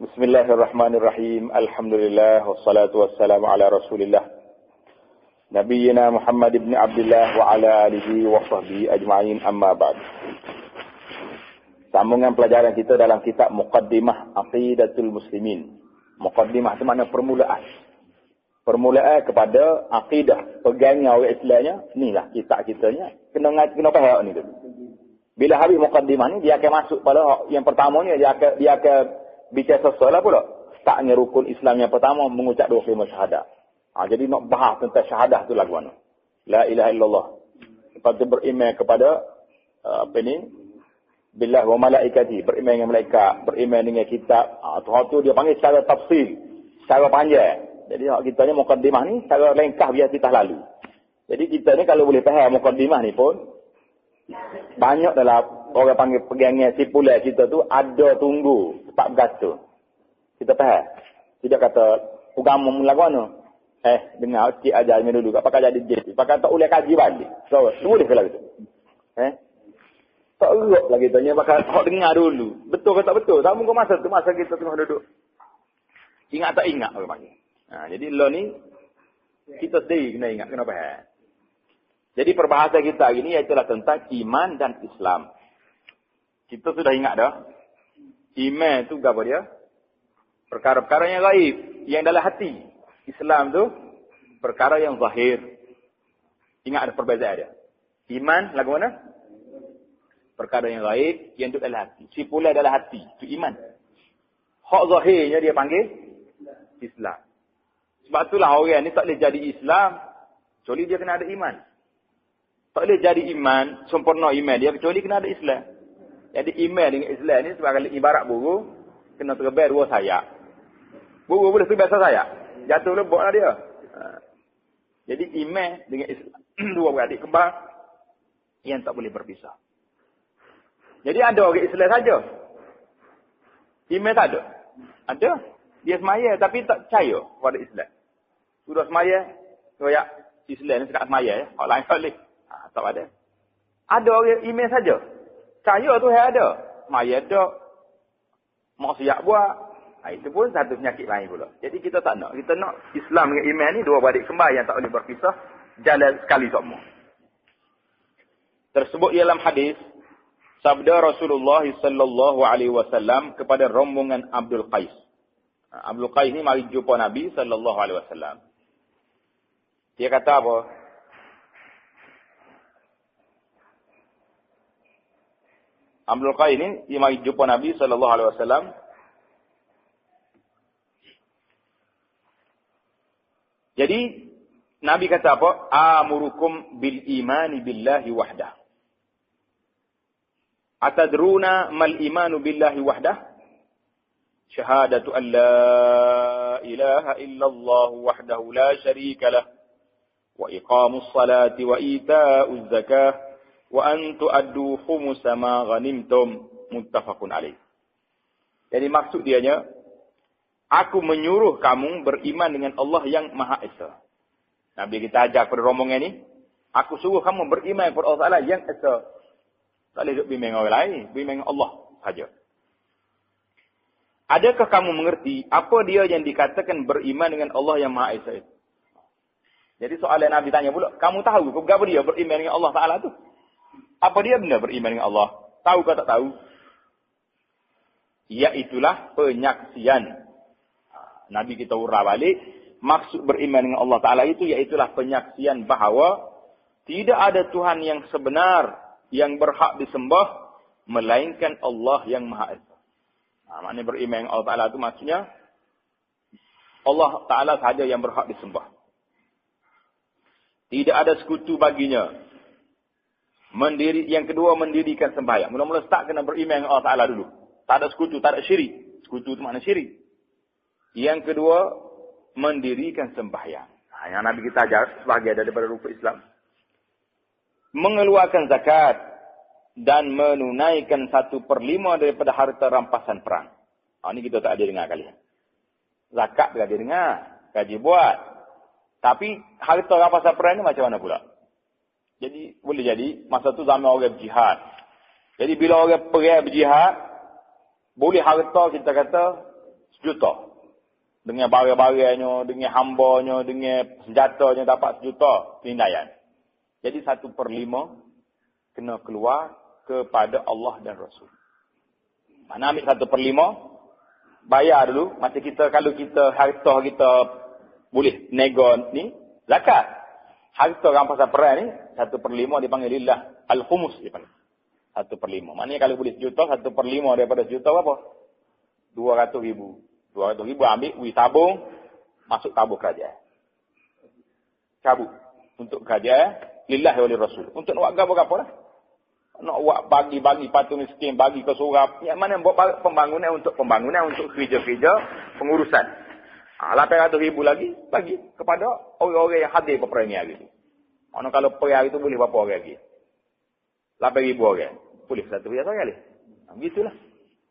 Bismillahirrahmanirrahim. Alhamdulillah wassalatu wassalamu ala Rasulillah. Nabiyyina Muhammad ibn Abdullah wa ala alihi wa sahbihi ajma'in, amma ba'd. Sambungan pelajaran kita dalam kitab Muqaddimah Aqidatul Muslimin. Muqaddimah itu makna permulaan. Permulaan kepada akidah, pegangnya orang Islamnya. Inilah kitab kitanya. Kena faham ni dulu. Bila habis muqaddimah ni, dia akan masuk pada yang pertamanya, dia akan bicara sesuatu pula. Startnya rukun Islam yang pertama, mengucap dua kalimah syahadah. Jadi nak bahas tentang syahadah tu lagu mana. La ilaha illallah. Lepas tu beriman kepada billah wa malaikati, beriman dengan malaikat, beriman dengan kitab. Tu dia panggil secara tafsil, secara panjang. Jadi kita ni muqaddimah ni secara lengkap biar kita lalu. Jadi kita ni kalau boleh faham muqaddimah ni pun, banyak dalam orang panggil pegangnya sipulan kita tu ada tunggu tak berkata. Kita faham. Tidak kata agama mula mana. Dengar cik ajar ni dulu. Apakah jadi jadi. Pakai tak boleh kaji balik. So, semua dia kata gitu. Tak erok lah kita ni. Pakai tak dengar dulu. Betul ke tak betul. Tak mungkin masa tu. Masa kita tengah duduk. Ingat tak ingat orang panggil. Jadi lo ni kita sendiri kena ingat. Kena faham. Jadi perbahasan kita hari ni ialah tentang iman dan Islam. Kita sudah ingat dah. Iman tu apa dia? Perkara-perkara yang gaib. Yang dalam hati. Islam tu perkara yang zahir. Ingat ada perbezaan dia. Iman lagu mana? Perkara yang gaib yang duduk dalam hati. Sipulan dalam hati. Itu iman. Hak zahirnya dia panggil Islam. Sebab itulah orang ni tak boleh jadi Islam kecuali dia kena ada iman. Tak boleh jadi iman, sempurna iman dia kecuali kena ada Islam. Jadi iman dengan Islam ni sebagai ibarat burung kena terbang dua sayap. Burung boleh terbang sayap. Jatuh lebok lah dia. Jadi iman dengan Islam dua beradik kembar yang tak boleh berpisah. Jadi ada orang Islam saja. Iman tak ada. Ada. Dia semaya tapi tak percaya pada Islam. Sudah semaya, royak Islam ni sekat semaya ya. Orang lain tak boleh. Tak ada. Ada orang iman saja. Percaya tu yang ada. Semaya ada. Maksiat buat. Itu pun satu penyakit lain pula. Jadi kita tak nak. Kita nak Islam dengan iman ni dua beradik kembar yang tak boleh berpisah. Jalan sekali semua. Tersebut dalam hadis sabda Rasulullah sallallahu alaihi wasallam kepada rombongan Abdul Qais. Abdul Qais ni mari jumpa Nabi sallallahu alaihi wasallam. Dia kata apa? Abdul Qais ni dia mari jumpa Nabi sallallahu alaihi wasallam. Jadi Nabi kata apa? Amurukum bil imani billahi wahdah. Atadruna mal imanu billahi wahdah? Syahadatu an la ilaha illallah wahdahu la syarika lah. Wa iqamus salati wa ita'uz zakah. Wa an tu'addu khumusa ma ghanimtum. Muttafaqun alaih. Jadi maksud dianya, aku menyuruh kamu beriman dengan Allah yang Maha Esa. Nabi kita ajak pada rombongan ni, aku suruh kamu beriman kepada Allah Ta'ala yang Esa. Tak boleh bimbing orang lain, bimbing Allah saja. Adakah kamu mengerti apa dia yang dikatakan beriman dengan Allah yang Maha Esa itu? Jadi soalan Nabi tanya pula, kamu tahu ke apa dia beriman dengan Allah Ta'ala tu? Apa dia benar beriman dengan Allah? Tahu ke tak tahu? Iaitulah penyaksian. Nabi kita urah balik. Maksud beriman dengan Allah Ta'ala itu iaitulah penyaksian bahawa tidak ada Tuhan yang sebenar yang berhak disembah melainkan Allah yang Maha Esa. Maknanya beriman dengan Allah Ta'ala itu maksudnya Allah Ta'ala sahaja yang berhak disembah. Tidak ada sekutu baginya. Yang kedua mendirikan sembahyang. Mula-mula start kena beriman dengan Allah Ta'ala dulu. Tak ada sekutu, tak ada syirik. Sekutu itu makna syirik. Yang kedua mendirikan sembahyang. Yang Nabi kita ajar sebahagian daripada rukun Islam. Mengeluarkan zakat dan menunaikan 1/5 daripada harta rampasan perang. Ini kita tak ada dengar kali. Zakat tak ada dengar. Kaji buat. Tapi harta rampasan perang ni macam mana pula? Jadi boleh jadi masa tu zaman orang berjihad. Jadi bila orang perang berjihad, boleh harta kita kata sejuta. Dengan barang-barangnya, dengan hambanya, dengan senjatanya dapat sejuta penilaian. Jadi 1/5 kena keluar kepada Allah dan Rasul. Mana ambil 1/5, bayar dulu. Macam kita, kalau kita, harta kita boleh nego ni, zakat. Harta rampasan perang ni, 1/5 dipanggil lillah. Al-Khumus dipanggil. 1/5. Maknanya kalau boleh sejuta, 1/5 daripada sejuta berapa? 200,000. 200,000 ambil, tabung, masuk tabung kerajaan. Cabut. Untuk kerajaan, lillah wali Rasul. Untuk nak buat apa-apa lah. Nak buat bagi patung miskin, bagi ke surap. Yang mana buat pembangunan, untuk kerja-kerja, pengurusan. 800,000 lagi, bagi kepada orang-orang yang hadir peperangan hari itu. Mana kalau perang itu boleh berapa orang lagi? 8,000 orang. Boleh 1 biasa kali. Begitulah.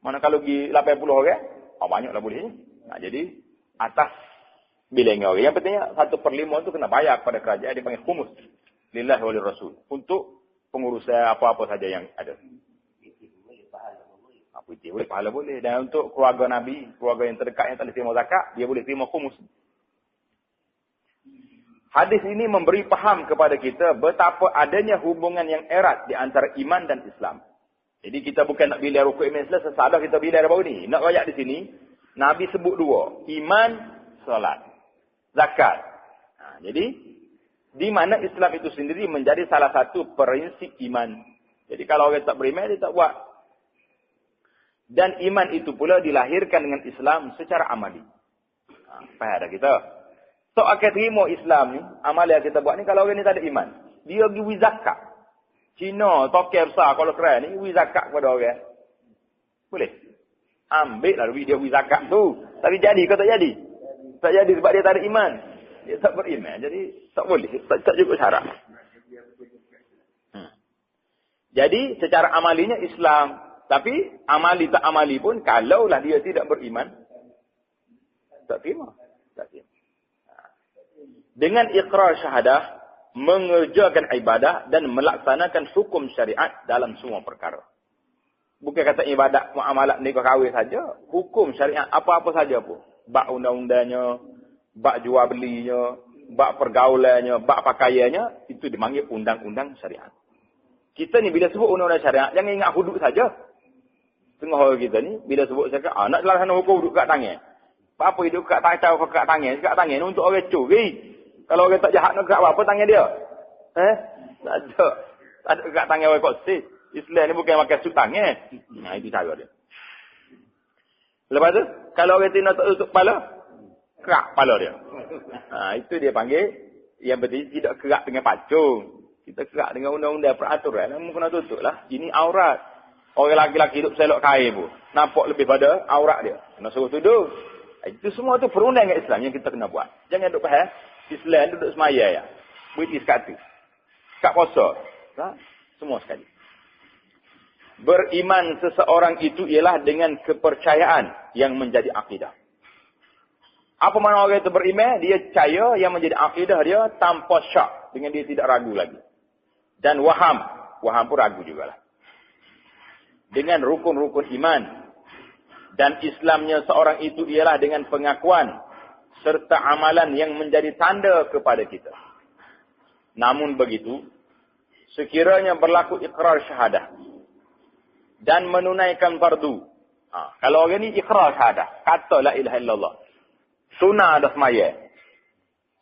Mana kalau pergi 80 orang, banyaklah bolehnya. Jadi, atas bilangan orang. Yang pentingnya 1/5 itu kena bayar kepada kerajaan. Dia panggil khumus. Lillahi wali Rasul. Untuk pengurusan apa-apa saja yang ada. Putih boleh, pahala boleh. Dan untuk keluarga Nabi, keluarga yang terdekat yang tak boleh terima zakat, dia boleh terima khumus. Hadis ini memberi faham kepada kita betapa adanya hubungan yang erat di antara iman dan Islam. Jadi kita bukan nak bila rukuk iman Islam, sesadah kita bila baru ni. Nak rakyat di sini, Nabi sebut 2. Iman, salat, zakat. Jadi, di mana Islam itu sendiri menjadi salah satu prinsip iman. Jadi kalau orang tak beriman, dia tak buat. Dan iman itu pula dilahirkan dengan Islam secara amali. Faham dah kita? So, akan terima Islam ni, amal yang kita buat ni, kalau orang ni tak ada iman, dia pergi zakat. Cina, token besar, kalau keren ni, zakat kepada orang. Boleh? Ambil lah duit dia zakat tu. Tapi jadi ke tak jadi? Tak jadi sebab dia tak ada iman. Dia tak beriman. Jadi, tak boleh. Tak cukup syarat. Jadi, secara amalinya Islam. Tapi, amali tak amali pun, kalaulah dia tidak beriman, tak terima. Tak terima. Dengan iqrar syahadah, mengerjakan ibadah dan melaksanakan hukum syariat dalam semua perkara. Bukan kata ibadat, muamalat, nikah kahwin saja. Hukum syariat apa-apa saja pun. Bak undang-undangnya, bak jual belinya, bak pergaulannya, bak pakaiannya, itu dipanggil undang-undang syariat. Kita ni bila sebut undang-undang syariat, jangan ingat hudud saja. Tengah orang kita ni, bila sebut cakap, nak laksana hukum duduk kat tangan. Apa hidup kat tangan, kat tangan. Kat tangan ni untuk orang curi. Kalau orang tak jahat nak kat apa tangan dia? Tak ada. Tak ada kat tangan orang koksi. Islam ni bukan makan sup tangan. Itu cara dia. Lepas tu, kalau orang Tina tak tutup kepala, kerak kepala dia. Itu dia panggil, yang penting tidak kerak dengan pacung. Kita kerak dengan undang-undang peraturan. Namun kena tutup lah. Ini aurat. Orang lelaki hidup selok kain pun. Nampak lebih pada aurat dia. Kena suruh tuduh. Itu semua tu perundangan Islam yang kita kena buat. Jangan duduk faham. Islam duduk semaya ya. Berhenti sekali. Kat puasa. Semua sekali. Beriman seseorang itu ialah dengan kepercayaan yang menjadi akidah. Apa makna orang itu beriman? Dia percaya yang menjadi akidah dia tanpa syak. Dengan dia tidak ragu lagi. Dan waham. Waham pun ragu jugalah. Dengan rukun-rukun iman. Dan Islamnya seorang itu ialah dengan pengakuan serta amalan yang menjadi tanda kepada kita. Namun begitu, sekiranya berlaku iqrar syahadah dan menunaikan fardu. Kalau orang ni iqrar syahadah, kata la ilaha illallah, sunnah dah semaya,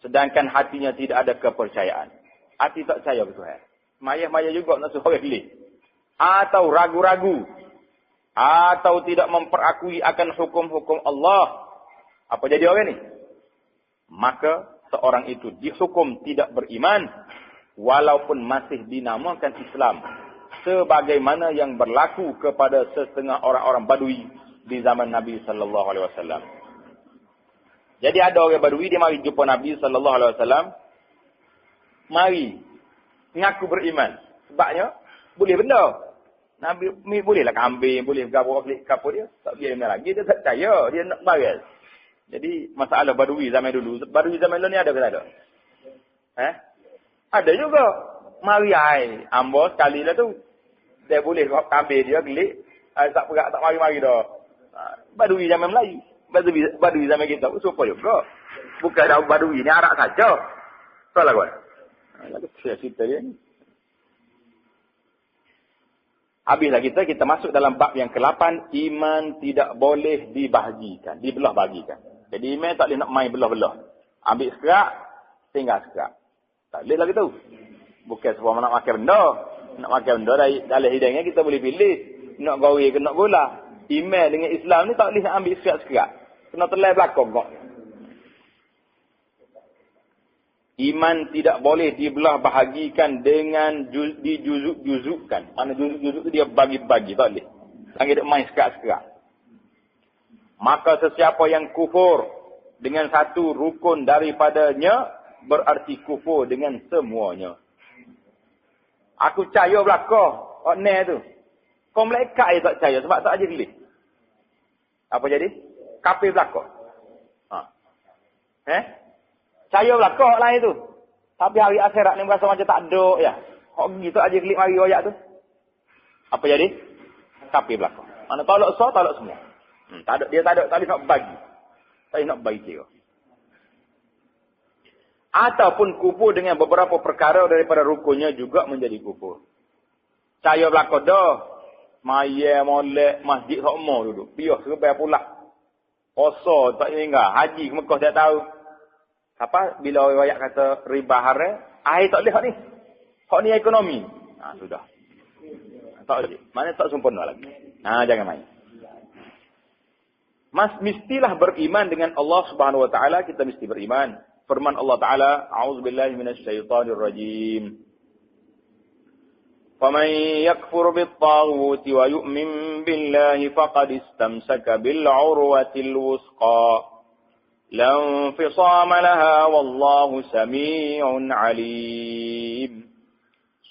sedangkan hatinya tidak ada kepercayaan. Hati tak percaya ke Tuhan. Maya-maya juga nak suruh orang pilih. Atau ragu-ragu. Atau tidak memperakui akan hukum-hukum Allah. Apa jadi orang ni? Maka seorang itu dihukum tidak beriman. Walaupun masih dinamakan Islam. Sebagaimana yang berlaku kepada setengah orang-orang Badui di zaman Nabi SAW. Jadi ada orang Badui, dia mari jumpa Nabi SAW. Mari. Ngaku beriman. Sebabnya, boleh benda. Nabi bolehlah kambing, boleh gabung klik kapur dia. Tak boleh benda lagi. Dia tak percaya. Dia nak baris. Jadi, masalah Badui zaman dulu. Badui zaman dulu ni ada ke tak ada? Ada juga. Mari ai. Ambo sekali lah tu. Dia boleh kambing dia klik. Tak perak, tak mari-mari dah. Badui zaman Melayu. Badui zaman kita pun serupa juga. Bukan ada badui ni Arab saja. Salah kawan. Lalu saya cerita dia ni. Habislah kita masuk dalam bab yang ke-8. Iman tidak boleh dibahagikan. Dibelah bahagikan. Jadi iman tak boleh nak main belah-belah. Ambil sekerak, tinggal sekerak. Tak boleh lah kita. Bukan sebab nak makan benda. Nak makan benda dalam hidangnya kita boleh pilih. Nak gawi ke nak bola. Iman dengan Islam ni tak boleh nak ambil sekerak-sekerak. Kena terlai belakang kok. Iman tidak boleh dibelah bahagikan dengan dijuzuk-juzukkan. Mana juzuk-juzuk tu dia bagi-bagi. Tak boleh. Lagi dia main sekerak-sekerak. Maka sesiapa yang kufur dengan satu rukun daripadanya, berarti kufur dengan semuanya. Aku percaya belakang. Otne tu. Kau malaikat je tak percaya sebab tak ada pilih. Apa jadi? Kafir belakang. Percaya belakang lah itu. Tapi hari akhirat ni berasa macam tak ada ya. Kok gitu aja klik mari ayat tu. Apa jadi? Kafir belakang. Mana tolak semua. Dia tak ada nak bagi. Tak nak bagi kira. Ataupun kufur dengan beberapa perkara daripada rukunnya juga menjadi kufur. Saya belakang dah. Maya molek masjid semua duduk. Piah serbai pula. Puasa tak tinggal. Haji ke Mekah tak tahu. Apa? Bila orang ayat kata riba haram. Air tak boleh hak ni. Hak ni ekonomi. Sudah. Tak boleh. Mana tak sempurna lagi. Jangan main. Mestilah beriman dengan Allah Subhanahu wa taala. Kita mesti beriman. Firman Allah Ta'ala, A'udzubillahi minasyaitonirrajim. فَمَنْ يَكْفُرْ بِالطَّاغُوتِ وَيُؤْمِنْ بِاللَّهِ فَقَدِ اسْتَمْسَكَ بِالْعُرْوَةِ الْوُثْقَى لَا انْفِصَامَ لَهَا وَاللَّهُ سَمِيعٌ عَلِيمٌ.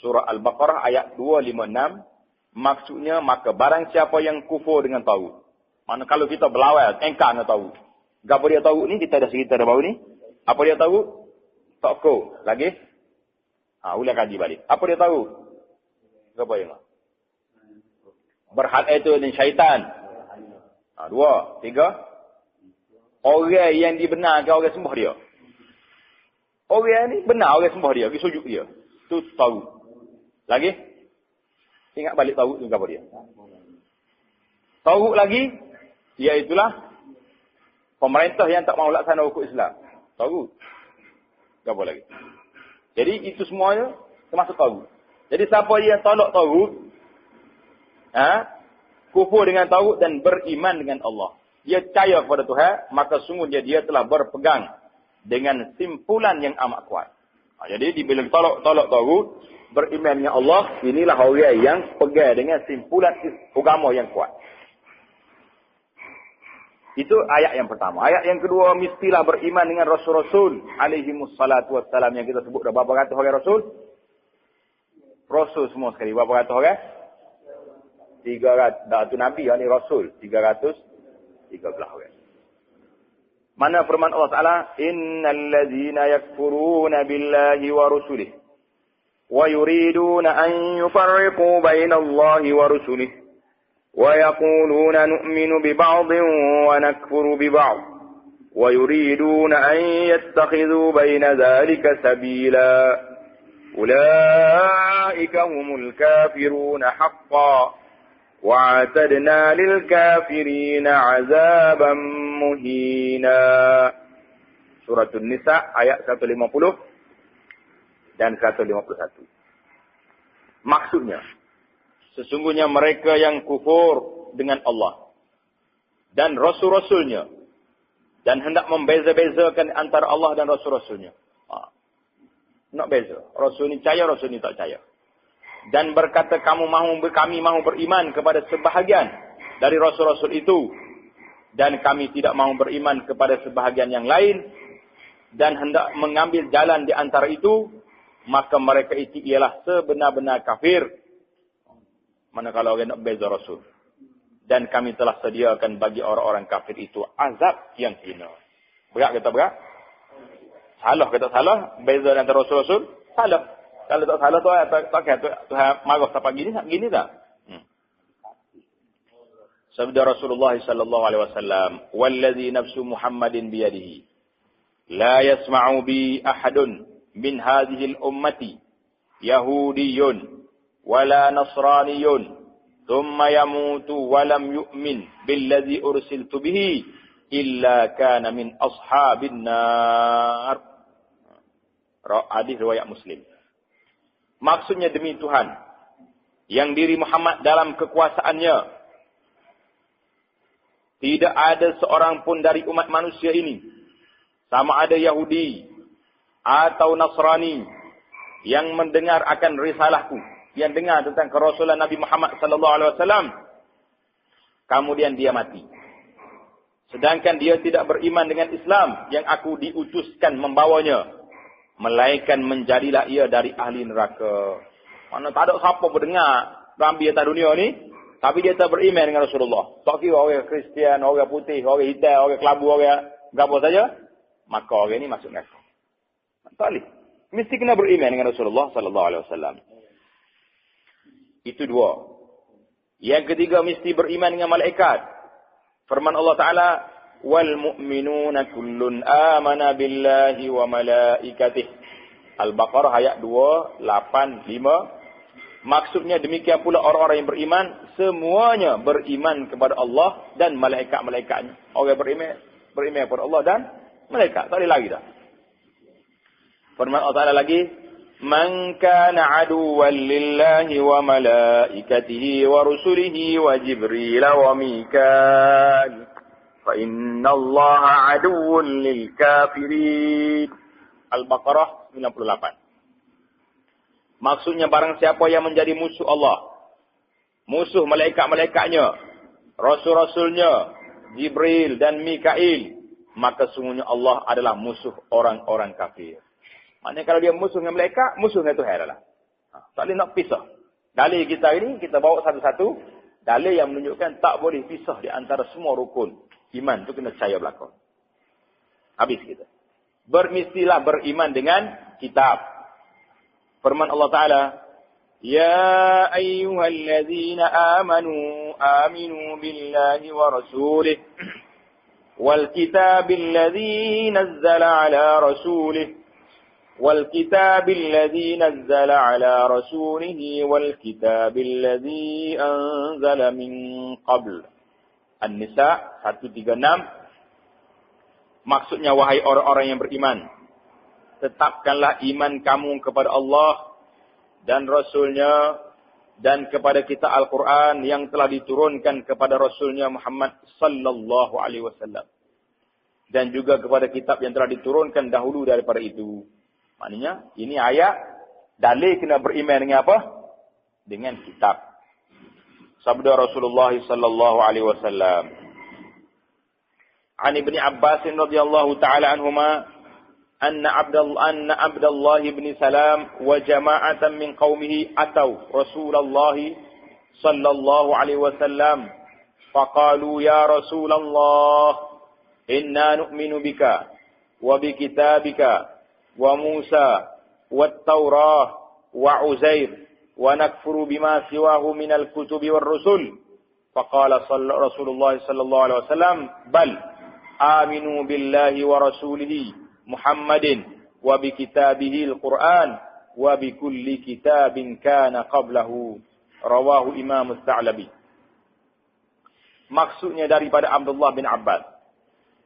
Surah Al-Baqarah ayat 256. Maksudnya, maka barang siapa yang kufur dengan taghut. Mana kalau kita berlawal, engkar dengan taghut. Apa dia taghut ni? Kita dah cerita dah baru ni. Apa dia tahu? Toko. Lagi? Ulang kaji balik. Apa dia tahu? Apa yang? Berhad itu dan syaitan. 2. 3. Orang yang dibenarkan orang sembah dia. Orang ni benar orang sembah dia. Pergi sujud dia. Itu tahu. Lagi? Ingat balik tahu tu apa dia? Tahu lagi? Iaitulah pemerintah yang tak mahu laksana hukum Islam. Tahu. Apa lagi? Jadi itu semuanya termasuk tahu. Jadi siapa yang tolak tahu, kufur dengan tahu dan beriman dengan Allah. Dia percaya kepada Tuhan, maka sungguhnya dia telah berpegang dengan simpulan yang amat kuat. Jadi bila tolak tahu, beriman dengan Allah, inilah orang yang pegang dengan simpulan agama yang kuat. Itu ayat yang pertama. Ayat yang kedua, mestilah beriman dengan Rasul-Rasul alaihimussalatu wassalam yang kita sebut dah. Berapa ratus orang Rasul? Rasul semua sekali. Berapa ratus orang? 300. Dah tu Nabi ni Rasul. 313 orang. Mana firman Allah Ta'ala? Innal ladzina yakfuruna billahi wa rusulih. Wa yuriduna an yufarriqu bainallahi wa rusulih. وَيَقُولُونَ نُؤْمِنُ بِبَعْضٍ وَنَكْفُرُ بِبَعْضٍ وَيُرِيدُونَ أَنْ يَتَّخِذُوا بَيْنَ ذَلِكَ سَبِيلًا أُولَئِكَ هُمُ الْكَافِرُونَ حَقًّا وَأَعْتَدْنَا لِلْكَافِرِينَ عَذَابًا مُهِينًا. Surah An-Nisa ayat 150 dan 151. Maksudnya, sesungguhnya mereka yang kufur dengan Allah dan Rasul-Rasulnya dan hendak membeza-bezakan antara Allah dan Rasul-Rasulnya. Nak beza. Rasul ni percaya, Rasul ni tak percaya. Dan berkata kami mahu beriman kepada sebahagian dari Rasul-Rasul itu. Dan kami tidak mahu beriman kepada sebahagian yang lain. Dan hendak mengambil jalan di antara itu. Maka mereka itu ialah sebenar-benar kafir. Manakala orang nak beza Rasul. Dan kami telah sediakan bagi orang-orang kafir itu azab yang hina. Berat kata berat? Salah kata salah? Beza antara Rasul-Rasul? Salah. Kalau tak salah tu tak kata Tuhan marah sampai gini tak? Sabda Rasulullah sallallahu alaihi wasallam, "Wallazi nafsu Muhammadin biyadihi, la yasma'u bi ahadun min hadhihi al-ummati yahudiyyun wala nasraniyyun thumma yamutu wa lam yu'min billadzi ursiltu bihi illa kana min ashabin nar." Hadis riwayat Muslim. Maksudnya demi Tuhan yang diri Muhammad dalam kekuasaannya, tidak ada seorang pun dari umat manusia ini, sama ada Yahudi atau Nasrani, yang mendengar akan risalahku, yang dengar tentang kerasulan Nabi Muhammad sallallahu alaihi wasallam, kemudian dia mati, sedangkan dia tidak beriman dengan Islam yang aku diutuskan membawanya, melainkan menjadilah ia dari ahli neraka. Mana tak ada siapa berdengar Nabi atas dunia ni, tapi dia tak beriman dengan Rasulullah. Tak kira orang Kristian, orang putih, orang hitam, orang kelabu, orang apa saja, maka orang ni masuk neraka. Tak boleh. Mesti kena beriman dengan Rasulullah sallallahu alaihi wasallam. Itu dua. Yang ketiga, mesti beriman dengan malaikat. Firman Allah Taala, "Wal mu'minuna kullun amana billahi wa malaikatihi." Al-Baqarah ayat 285. Maksudnya demikian pula orang-orang yang beriman, semuanya beriman kepada Allah dan malaikat-malaikatnya. Orang beriman kepada Allah dan malaikat. Tak ada lagi dah. Firman Allah Ta'ala lagi, "Man kana aduwwan lillahi wa malaikatihi wa rusulihi wa Jibril wa Mikal, fa inna Allaha aduwwun lil kafirin." Al-Baqarah 98. Maksudnya barang siapa yang menjadi musuh Allah, musuh malaikat-malaikatnya, rasul-rasulnya, Jibril dan Mikail, maka sungguhnya Allah adalah musuh orang-orang kafir. Maknanya kalau dia musuh dengan malaikat, musuh dengan Tuhan adalah. Tak boleh nak pisah. Dalil kita ini, kita bawa satu-satu. Dalil yang menunjukkan tak boleh pisah di antara semua rukun iman. Itu kena percaya belakang. Habis kita. Bermestilah beriman dengan kitab. Firman Allah Ta'ala, "Ya ayyuhallazina amanu, aminu billahi wa rasulih, wal kitabil ladzi nazzala ala rasulih, wal kitabil ladzi nazzala ala rasulihi, wal kitabil ladzi anzala min qabl." An-Nisa 136. Maksudnya, wahai orang-orang yang beriman, tetapkanlah iman kamu kepada Allah dan Rasulnya dan kepada kitab Al-Quran yang telah diturunkan kepada Rasulnya Muhammad sallallahu alaihi wasallam. Dan juga kepada kitab yang telah diturunkan dahulu daripada itu. Maknanya, ini ayat dalil kena beriman dengan apa? Dengan kitab. Sabda Rasulullah sallallahu alaihi wasallam. An Ibni Abbas radhiyallahu ta'ala anhuma, أن عبد الله بن سلام وجماعة من قومه أتوا رسول الله صلى الله عليه وسلم فقالوا يا رسول الله إنا نؤمن بك وبكتابك وموسى والتوراة وعزير ونكفر بما سواه من الكتب والرسل. فقال رسول الله صلى الله عليه وسلم بل آمنوا بالله ورسوله Muhammadin wa bi kitabihi al-Quran wa bi kulli kitabin kana qablahu. Rawahu Imam As-Sa'labi. Maksudnya daripada Abdullah bin Abbas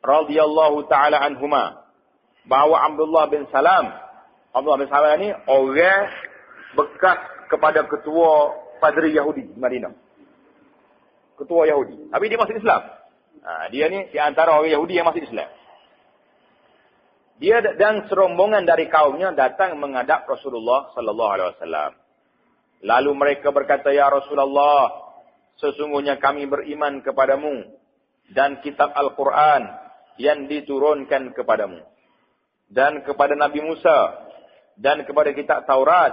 radhiyallahu taala anhuma, bahawa Abdullah bin Salam ni orang bekas kepada ketua padri Yahudi di Madinah. Ketua Yahudi. Tapi dia masuk Islam. Dia ni di antara orang Yahudi yang masuk Islam. Dia dan serombongan dari kaumnya datang menghadap Rasulullah sallallahu alaihi wasallam. Lalu mereka berkata, "Ya Rasulullah, sesungguhnya kami beriman kepadamu dan kitab Al-Quran yang diturunkan kepadamu, dan kepada Nabi Musa, dan kepada kitab Taurat,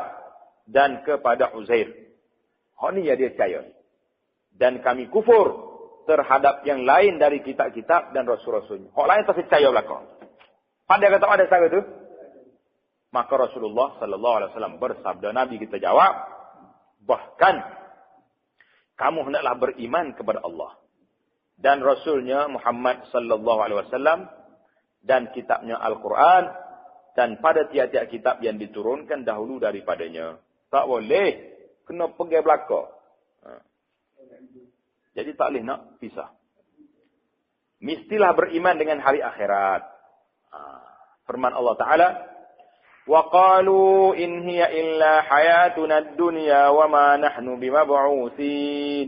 dan kepada Uzair." Ini ya dia percaya. Dan kami kufur terhadap yang lain dari kitab-kitab dan rasul-rasulnya. Hak lain tak percaya belakang. Pandai kata ada cara tu? Maka Rasulullah sallallahu alaihi wasallam bersabda, Nabi kita jawab, bahkan kamu hendaklah beriman kepada Allah dan Rasulnya Muhammad sallallahu alaihi wasallam dan kitabnya Al-Quran dan pada tiap-tiap kitab yang diturunkan dahulu daripadanya. Tak boleh kena pergi belakang. Jadi tak boleh nak pisah. Mestilah beriman dengan hari akhirat. Firman Allah Ta'ala, وَقَالُوا إِنْ هِيَ إِلَّا حَيَاتُنَا الدُّنْيَا وَمَا نَحْنُ بِمَبْعُوثِينَ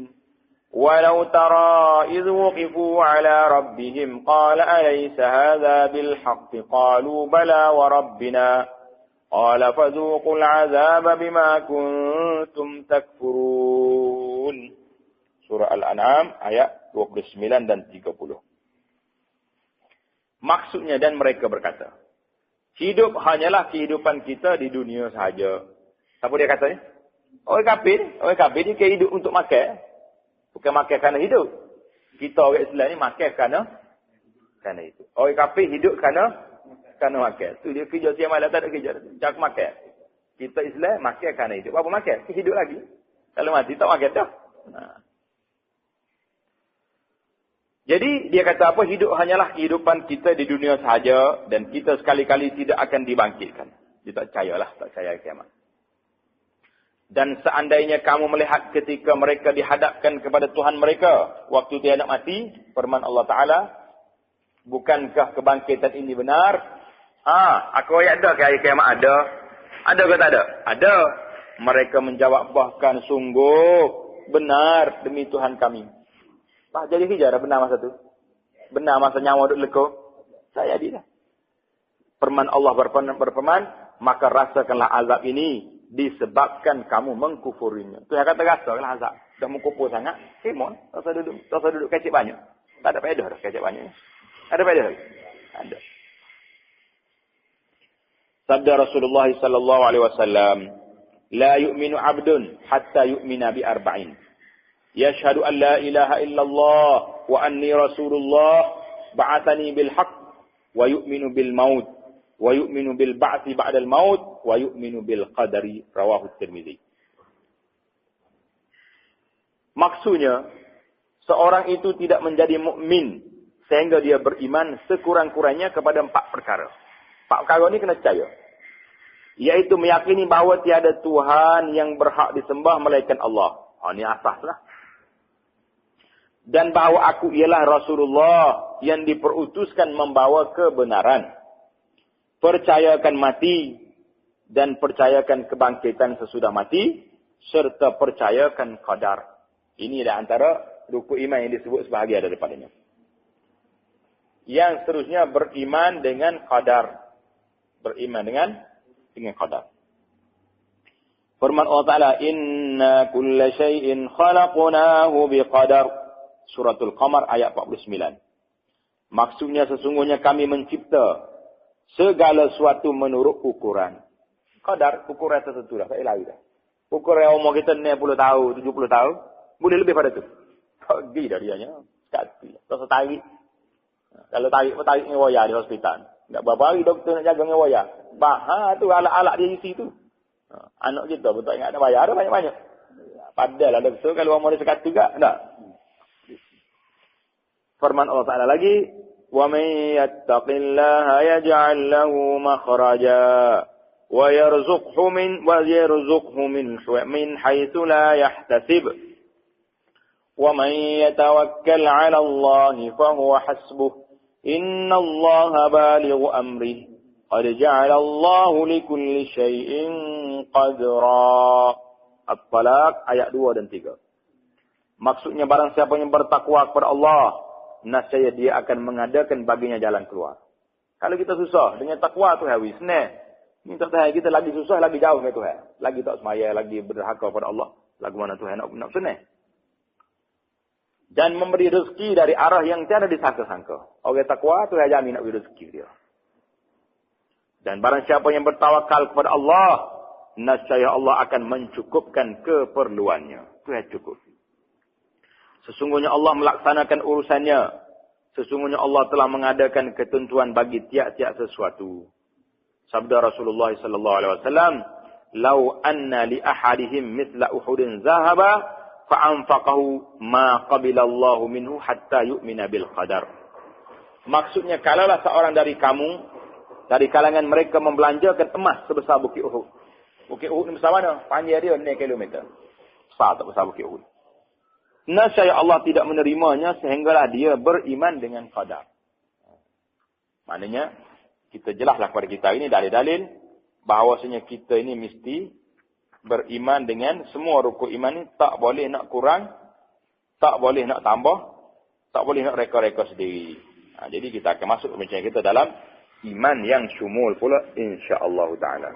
وَلَوْ تَرَى إِذْ وُقِفُوا عَلَى رَبِّهِمْ قَالَ أَلَيْسَ هَذَا بِالْحَقِّ قَالُوا بَلَى وَرَبِّنَا قَالَ فَذُوقُوا الْعَذَابَ بِمَا كُنْتُمْ تَكْفُرُونَ. Surah Al-An'am ayat 29 dan 30. Maksudnya, dan mereka berkata, hidup hanyalah kehidupan kita di dunia sahaja. Apa dia katanya? Orang kafir dia hidup untuk makan. Bukan makan kerana hidup. Kita orang Islam ni makan kerana itu. Orang kafir hidup kerana makan. Tu dia kerja siang malam tak ada kerja. Cak makan. Kita Islam makan kerana hidup. Apa makan? Hidup lagi. Kalau mati tak makan dah. Jadi dia kata apa? Hidup hanyalah kehidupan kita di dunia sahaja dan kita sekali-kali tidak akan dibangkitkan. Dia tak percaya kiamat. Dan seandainya kamu melihat ketika mereka dihadapkan kepada Tuhan mereka waktu dia nak mati, firman Allah Ta'ala, bukankah kebangkitan ini benar? Aku ayat ada ke hari kiamat? Ada. Ada ke tak ada? Ada. Mereka menjawab, bahkan sungguh benar demi Tuhan kami. Jadi hijrah benar masa tu. Benar masa nyawa duduk lekuk. Saya dia. Firman Allah berfirman, maka rasakanlah azab ini disebabkan kamu mengkufurinya. Tu yang kata rasakanlah azab. Dah mengkufur sangat, simon. Tak usah duduk kecik banyak. Tak ada faedah dah kecik banyak. Ada faedah lagi? Ada. Sabda Rasulullah sallallahu alaihi wasallam, la yu'minu 'abdun hatta yu'mina bi arba'in. Yashhadu an la ilaha illallah wa anni rasulullah ba'athani bil haqq wa yu'minu bil maut wa yu'minu bil ba'thi ba'dal maut wa yu'minu bil qadari, rawahu Tirmizi. Maksudnya, seorang itu tidak menjadi mukmin sehingga dia beriman sekurang-kurangnya kepada 4 perkara. 4 perkara ni kena percaya. Iaitu meyakini bahawa tiada Tuhan yang berhak disembah melainkan Allah. Ini asaslah. Dan bahawa aku ialah Rasulullah yang diperutuskan membawa kebenaran. Percayakan mati dan percayakan kebangkitan sesudah mati, serta percayakan qadar. Ini adalah antara rukun iman yang disebut sebahagian daripadanya. Yang seterusnya beriman dengan qadar. Beriman dengan qadar. Firman Allah Ta'ala, inna kulla syai'in khalaqnahu biqadar. Suratul Qamar ayat 49. Maksudnya sesungguhnya kami mencipta segala sesuatu menurut ukuran. Qadar, ukuran tertentu dah. Tak lain dah. Ukuran umur kita 60 tahun, 70 tahun. Boleh lebih pada tu. Tak pergi dah dianya. Sekali. Tak usah tarik. Kalau tarik dengan wayar di hospital. Tak berapa hari doktor nak jaga dengan wayar. Tu alat-alat dia isi tu. Anak kita pun tak ingat ada bayar. Ada banyak-banyak. Padahal doktor kalau umur dia sekat juga. Tak. Firman Allah Ta'ala lagi, وَمَنْ يَتَّقِ اللَّهَ يَجْعَلْ لَهُ مَخْرَجًا وَيَرْزُقْهُ مِنْ حَيْثُ لَا يَحْتَسِبُ وَمَنْ يَتَوَكَّلْ عَلَى اللَّهِ فَهُوَ حَسْبُهُ إِنَّ اللَّهَ بَالِغُ أَمْرِهِ قَدْ جَعَلَ اللَّهُ لِكُلِّ شَيْءٍ قَدْرًا. At-Talaq ayat 2 dan 3. Maksudnya barang siapa yang bertakwa kepada Allah, nascaya dia akan mengadakan baginya jalan keluar. Kalau kita susah dengan takwa tu hawi senang. Minta Tuhan kita lagi susah, lagi jauh dengan Tuhan. Lagi tak semaya, lagi berderhaka kepada Allah. Lagu mana Tuhan nak senang. Dan memberi rezeki dari arah yang tiada disangka-sangka. Orang takwa tu jamin nak beri rezeki dia. Dan barang siapa yang bertawakal kepada Allah, nascaya Allah akan mencukupkan keperluannya. Tuhan cukup. Sesungguhnya Allah melaksanakan urusannya. Sesungguhnya Allah telah mengadakan ketentuan bagi tiap-tiap sesuatu. Sabda Rasulullah sallallahu alaihi wasallam, "Lau anna li ahadihim mithla Uhudin zahaba fa'anfaqahu ma qabilallahu minhu hatta yu'mina bil qadar. Maksudnya, kalaulah seorang dari kamu, dari kalangan mereka membelanjakan emas sebesar Bukit Uhud. Bukit Uhud ni besar mana? Panjang dia 6 kilometer. Besar tak besar Bukit Uhud. Nascaya Allah tidak menerimanya sehinggalah dia beriman dengan qadar. Maknanya, kita jelaslah kepada kita ini dalil-dalil bahawasanya kita ini mesti beriman dengan semua rukun iman ni, tak boleh nak kurang, tak boleh nak tambah, tak boleh nak reka-reka sendiri. Jadi kita akan masuk pembicaraan kita dalam iman yang syumul pula insya-Allah taala.